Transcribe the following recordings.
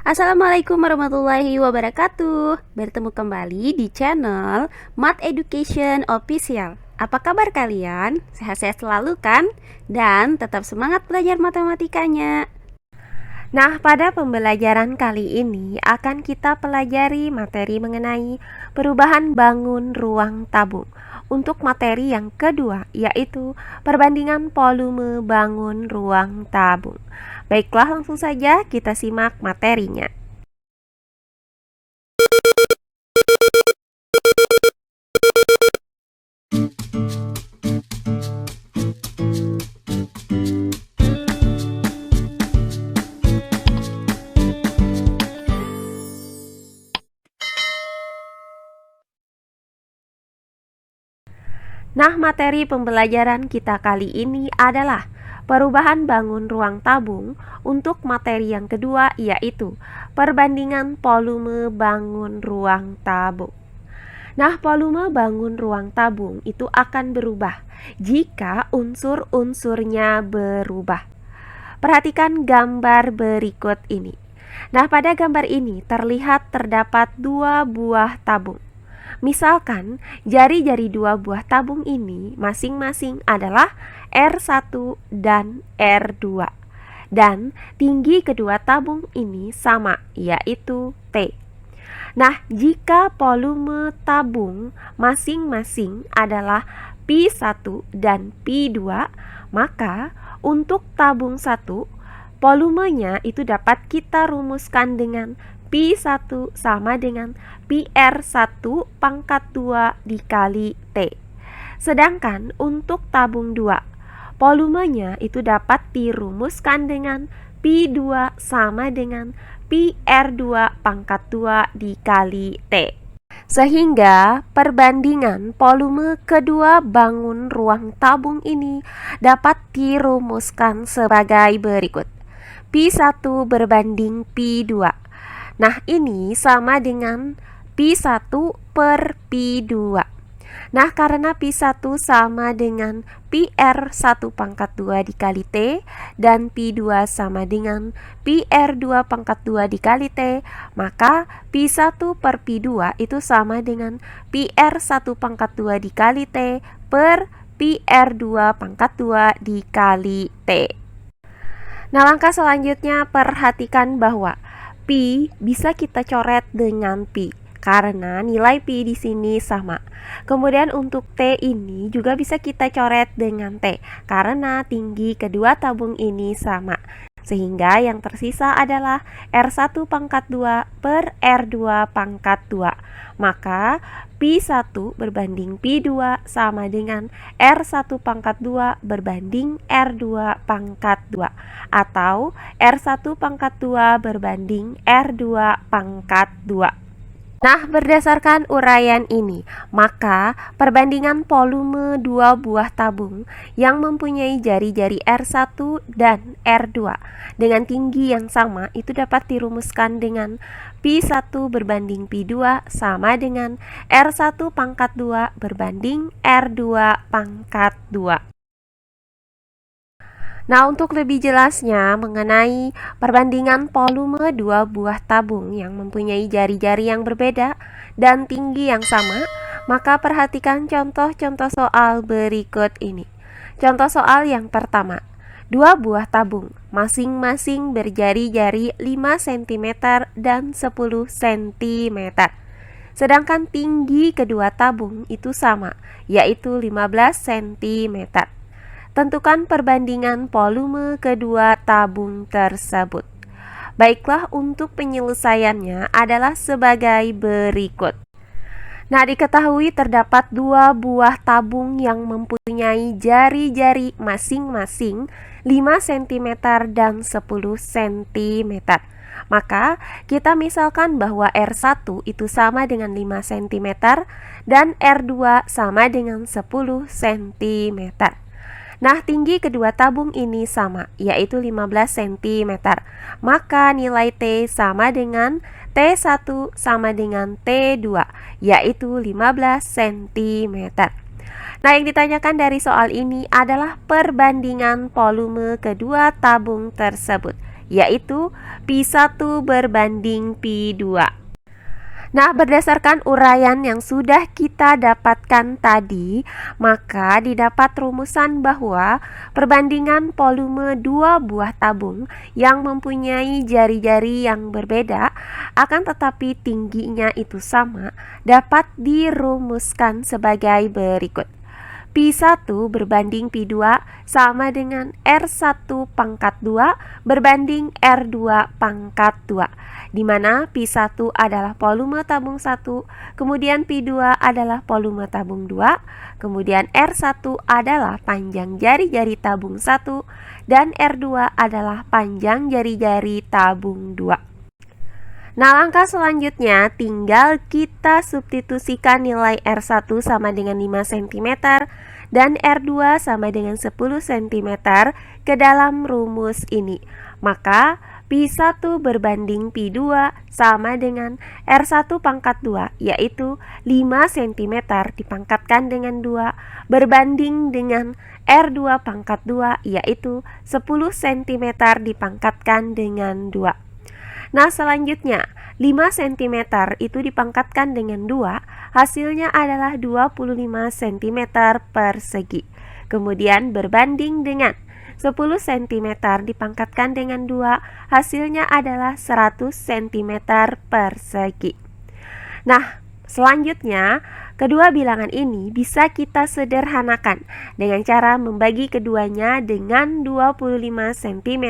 Assalamualaikum warahmatullahi wabarakatuh. Bertemu kembali di channel Math Education Official. Apa kabar kalian? Sehat-sehat selalu kan? Dan tetap semangat belajar matematikanya. Nah, pada pembelajaran kali ini akan kita pelajari materi mengenai perubahan bangun ruang tabung. Untuk materi yang kedua, yaitu perbandingan volume bangun ruang tabung. Baiklah, langsung saja kita simak materinya. Nah, materi pembelajaran kita kali ini adalah perubahan bangun ruang tabung. Untuk materi yang kedua yaitu perbandingan volume bangun ruang tabung. Nah, volume bangun ruang tabung itu akan berubah jika unsur-unsurnya berubah. Perhatikan gambar berikut ini. Nah, pada gambar ini terdapat dua buah tabung. Misalkan, jari-jari dua buah tabung ini masing-masing adalah R1 dan R2. Dan tinggi kedua tabung ini sama, yaitu T. Nah, jika volume tabung masing-masing adalah P1 dan P2, maka untuk tabung 1, volumenya itu dapat kita rumuskan dengan P1 sama dengan PR1 pangkat 2 dikali T. Sedangkan untuk tabung 2, volumenya itu dapat dirumuskan dengan P2 sama dengan PR2 pangkat 2 dikali T. Sehingga perbandingan volume kedua bangun ruang tabung ini dapat dirumuskan sebagai berikut. P1 berbanding P2. Nah, ini sama dengan P1 per P2. Nah, karena P1 sama dengan PR1 pangkat 2 dikali T dan P2 sama dengan PR2 pangkat 2 dikali T, maka P1 per P2 itu sama dengan PR1 pangkat 2 dikali T per PR2 pangkat 2 dikali T. Nah, langkah selanjutnya perhatikan bahwa P bisa kita coret dengan P karena nilai P di sini sama. Kemudian untuk T ini juga bisa kita coret dengan T karena tinggi kedua tabung ini sama. Sehingga yang tersisa adalah R1 pangkat 2 per R2 pangkat 2. Maka P1 berbanding P2 sama dengan R1 pangkat 2 berbanding R2 pangkat 2. Atau R1 pangkat 2 berbanding R2 pangkat 2. Nah, berdasarkan uraian ini, maka perbandingan volume dua buah tabung yang mempunyai jari-jari R1 dan R2 dengan tinggi yang sama itu dapat dirumuskan dengan P1 berbanding P2 sama dengan R1 pangkat 2 berbanding R2 pangkat 2. Nah, untuk lebih jelasnya mengenai perbandingan volume dua buah tabung yang mempunyai jari-jari yang berbeda dan tinggi yang sama, maka perhatikan contoh-contoh soal berikut ini. Contoh soal yang pertama, dua buah tabung masing-masing berjari-jari 5 cm dan 10 cm. Sedangkan tinggi kedua tabung itu sama, yaitu 15 cm. Tentukan perbandingan volume kedua tabung tersebut. Baiklah, untuk penyelesaiannya adalah sebagai berikut. Nah, diketahui terdapat dua buah tabung yang mempunyai jari-jari masing-masing 5 cm dan 10 cm. Maka kita misalkan bahwa R1 itu sama dengan 5 cm dan R2 sama dengan 10 cm. Nah, tinggi kedua tabung ini sama, yaitu 15 cm. Maka nilai T sama dengan T1 sama dengan T2, yaitu 15 cm. Nah, yang ditanyakan dari soal ini adalah perbandingan volume kedua tabung tersebut, yaitu Pi1 berbanding Pi2. Nah, berdasarkan uraian yang sudah kita dapatkan tadi, maka didapat rumusan bahwa perbandingan volume dua buah tabung yang mempunyai jari-jari yang berbeda akan tetapi tingginya itu sama dapat dirumuskan sebagai berikut. Pi1 berbanding Pi2 sama dengan R1 pangkat 2 berbanding R2 pangkat 2, di mana Pi1 adalah volume tabung 1, kemudian Pi2 adalah volume tabung 2, kemudian R1 adalah panjang jari-jari tabung 1, dan R2 adalah panjang jari-jari tabung 2. Nah, langkah selanjutnya tinggal kita substitusikan nilai R1 sama dengan 5 cm dan R2 sama dengan 10 cm ke dalam rumus ini. Maka Pi1 berbanding Pi2 sama dengan R1 pangkat 2, yaitu 5 cm dipangkatkan dengan 2 berbanding dengan R2 pangkat 2, yaitu 10 cm dipangkatkan dengan 2. Nah, selanjutnya 5 cm itu dipangkatkan dengan 2, hasilnya adalah 25 cm persegi. Kemudian berbanding dengan 10 cm dipangkatkan dengan 2, hasilnya adalah 100 cm persegi. Nah, selanjutnya kedua bilangan ini bisa kita sederhanakan dengan cara membagi keduanya dengan 25 cm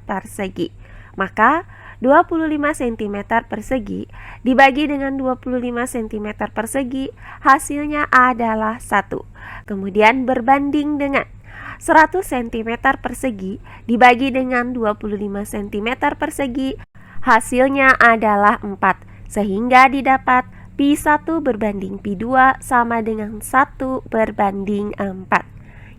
persegi. Maka 25 cm persegi dibagi dengan 25 cm persegi, hasilnya adalah 1. Kemudian berbanding dengan 100 cm persegi dibagi dengan 25 cm persegi, hasilnya adalah 4. Sehingga didapat Pi1 berbanding Pi2 sama dengan 1 berbanding 4.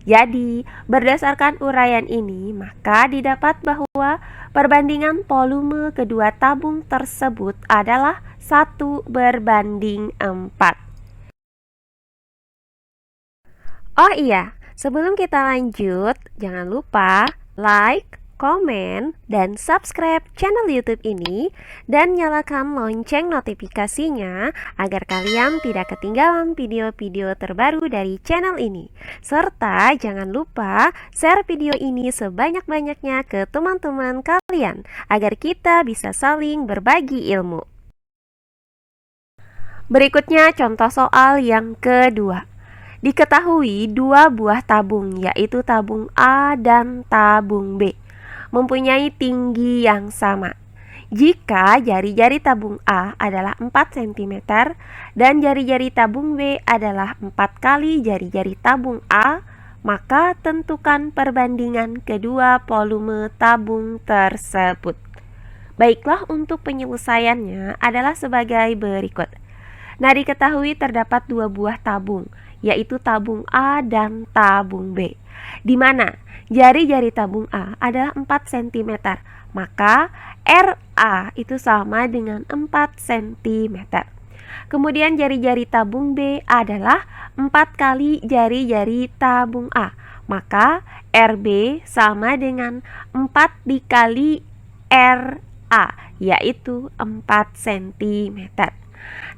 Jadi, berdasarkan uraian ini, maka didapat bahwa perbandingan volume kedua tabung tersebut adalah 1 berbanding 4. Oh iya, sebelum kita lanjut, jangan lupa like, komen, dan subscribe channel YouTube ini dan nyalakan lonceng notifikasinya agar kalian tidak ketinggalan video-video terbaru dari channel ini. Serta jangan lupa share video ini sebanyak-banyaknya ke teman-teman kalian agar kita bisa saling berbagi ilmu. Berikutnya contoh soal yang kedua. Diketahui dua buah tabung, yaitu tabung A dan tabung B, mempunyai tinggi yang sama. Jika jari-jari tabung A adalah 4 cm dan jari-jari tabung B adalah 4 kali jari-jari tabung A, maka tentukan perbandingan kedua volume tabung tersebut. Baiklah, untuk penyelesaiannya adalah sebagai berikut. Nah, diketahui terdapat dua buah tabung, yaitu tabung A dan tabung B, di mana jari-jari tabung A adalah 4 cm, maka RA itu sama dengan 4 cm. Kemudian jari-jari tabung B adalah 4 kali jari-jari tabung A, maka RB sama dengan 4 dikali RA, yaitu 4 cm.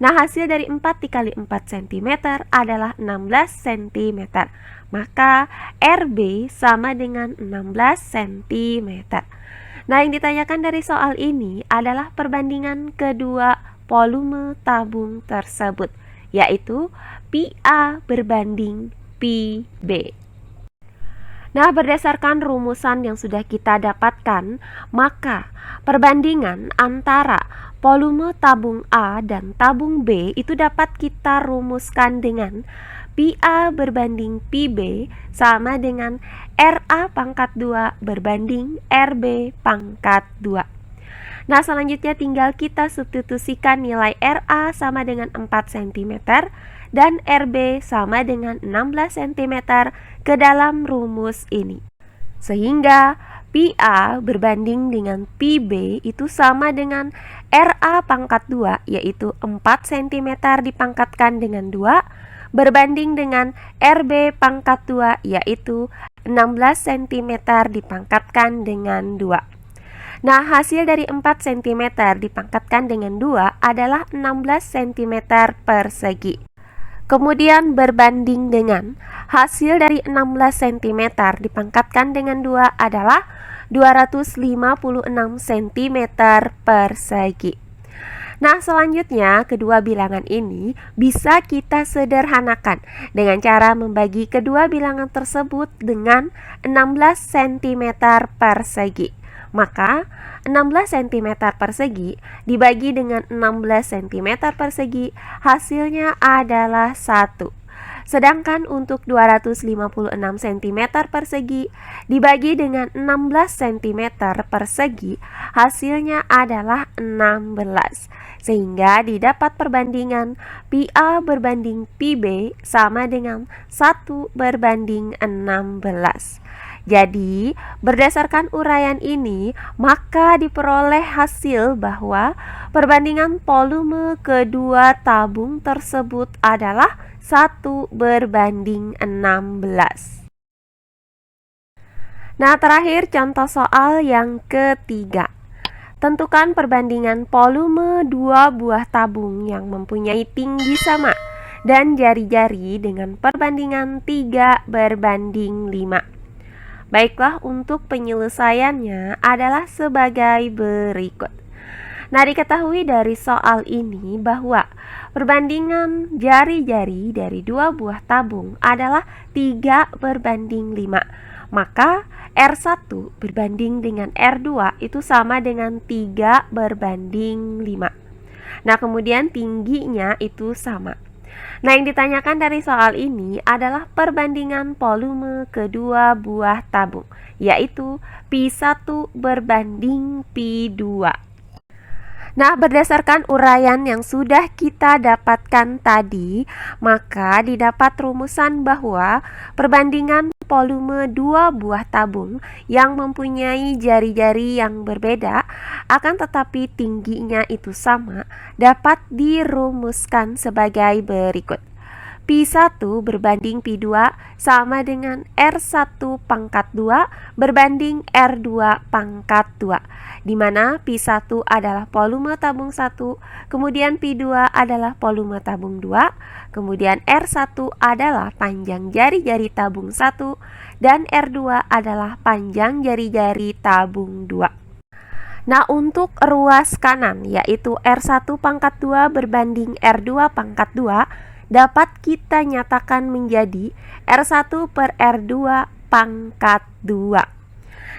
Nah, hasil dari 4 dikali 4 cm adalah 16 cm. Maka RB sama dengan 16 cm. Nah, yang ditanyakan dari soal ini adalah perbandingan kedua volume tabung tersebut, yaitu Pi-A berbanding Pi-B. Nah, berdasarkan rumusan yang sudah kita dapatkan, maka perbandingan antara volume tabung A dan tabung B itu dapat kita rumuskan dengan Pi-A berbanding Pi-B sama dengan RA pangkat 2 berbanding RB pangkat 2. Nah, selanjutnya tinggal kita substitusikan nilai RA sama dengan 4 cm dan RB sama dengan 16 cm ke dalam rumus ini. Sehingga Pi-A berbanding dengan Pi-B itu sama dengan RA pangkat 2, yaitu 4 cm dipangkatkan dengan 2, berbanding dengan RB pangkat 2, yaitu 16 cm dipangkatkan dengan 2. Nah, hasil dari 4 cm dipangkatkan dengan 2 adalah 16 cm persegi. Kemudian berbanding dengan hasil dari 16 cm dipangkatkan dengan 2 adalah 256 cm persegi. Nah, selanjutnya kedua bilangan ini bisa kita sederhanakan dengan cara membagi kedua bilangan tersebut dengan 16 cm persegi. Maka 16 cm persegi dibagi dengan 16 cm persegi hasilnya adalah 1. Sedangkan untuk 256 cm persegi dibagi dengan 16 cm persegi hasilnya adalah 16. Sehingga didapat perbandingan pi A berbanding pi B sama dengan 1 berbanding 16. Jadi, berdasarkan uraian ini, maka diperoleh hasil bahwa perbandingan volume kedua tabung tersebut adalah 1 berbanding 16. Nah, terakhir contoh soal yang ketiga. Tentukan perbandingan volume dua buah tabung yang mempunyai tinggi sama dan jari-jari dengan perbandingan 3 berbanding 5. Baiklah, untuk penyelesaiannya adalah sebagai berikut. Nah, diketahui dari soal ini bahwa perbandingan jari-jari dari dua buah tabung adalah 3 berbanding 5. Maka R1 berbanding dengan R2 itu sama dengan 3 berbanding 5. Nah, kemudian tingginya itu sama. Nah, yang ditanyakan dari soal ini adalah perbandingan volume kedua buah tabung, yaitu pi1 berbanding pi2. Nah, berdasarkan uraian yang sudah kita dapatkan tadi, maka didapat rumusan bahwa perbandingan volume dua buah tabung yang mempunyai jari-jari yang berbeda akan tetapi tingginya itu sama dapat dirumuskan sebagai berikut. Pi1 berbanding Pi2 sama dengan R1 pangkat 2 berbanding R2 pangkat 2, di mana Pi1 adalah volume tabung 1, kemudian Pi2 adalah volume tabung 2, kemudian R1 adalah panjang jari-jari tabung 1, dan R2 adalah panjang jari-jari tabung 2. Nah, untuk ruas kanan yaitu R1 pangkat 2 berbanding R2 pangkat 2 dapat kita nyatakan menjadi R1 per R2 pangkat 2.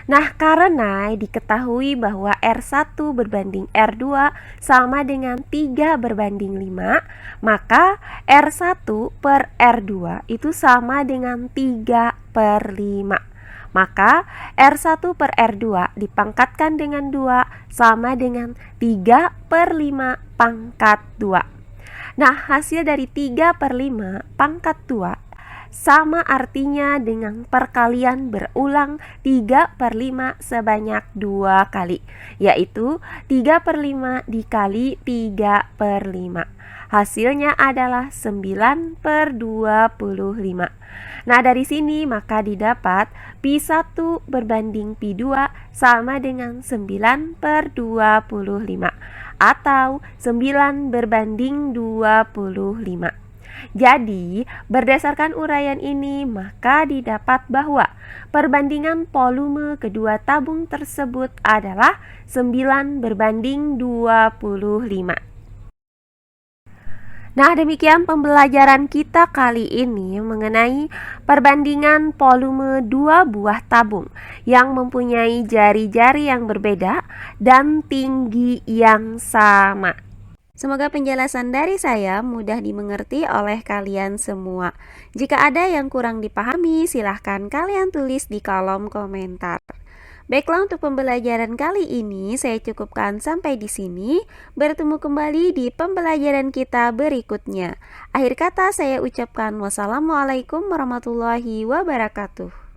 Nah, karena diketahui bahwa R1 berbanding R2 sama dengan 3 berbanding 5, maka R1 per R2 itu sama dengan 3 per 5. Maka R1 per R2 dipangkatkan dengan 2 sama dengan 3 per 5 pangkat 2. Nah, hasil dari 3 per 5 pangkat 2 sama artinya dengan perkalian berulang 3 per 5 sebanyak 2 kali, yaitu 3 per 5 dikali 3 per 5. Hasilnya adalah 9 per 25. Nah, dari sini maka didapat Pi1 berbanding Pi2 sama dengan 9 per 25 atau 9 berbanding 25. Jadi, berdasarkan uraian ini maka didapat bahwa perbandingan volume kedua tabung tersebut adalah 9 berbanding 25. Nah, demikian pembelajaran kita kali ini mengenai perbandingan volume dua buah tabung yang mempunyai jari-jari yang berbeda dan tinggi yang sama. Semoga penjelasan dari saya mudah dimengerti oleh kalian semua. Jika ada yang kurang dipahami, silahkan kalian tulis di kolom komentar. Baiklah, untuk pembelajaran kali ini saya cukupkan sampai di sini. Bertemu kembali di pembelajaran kita berikutnya. Akhir kata saya ucapkan wassalamualaikum warahmatullahi wabarakatuh.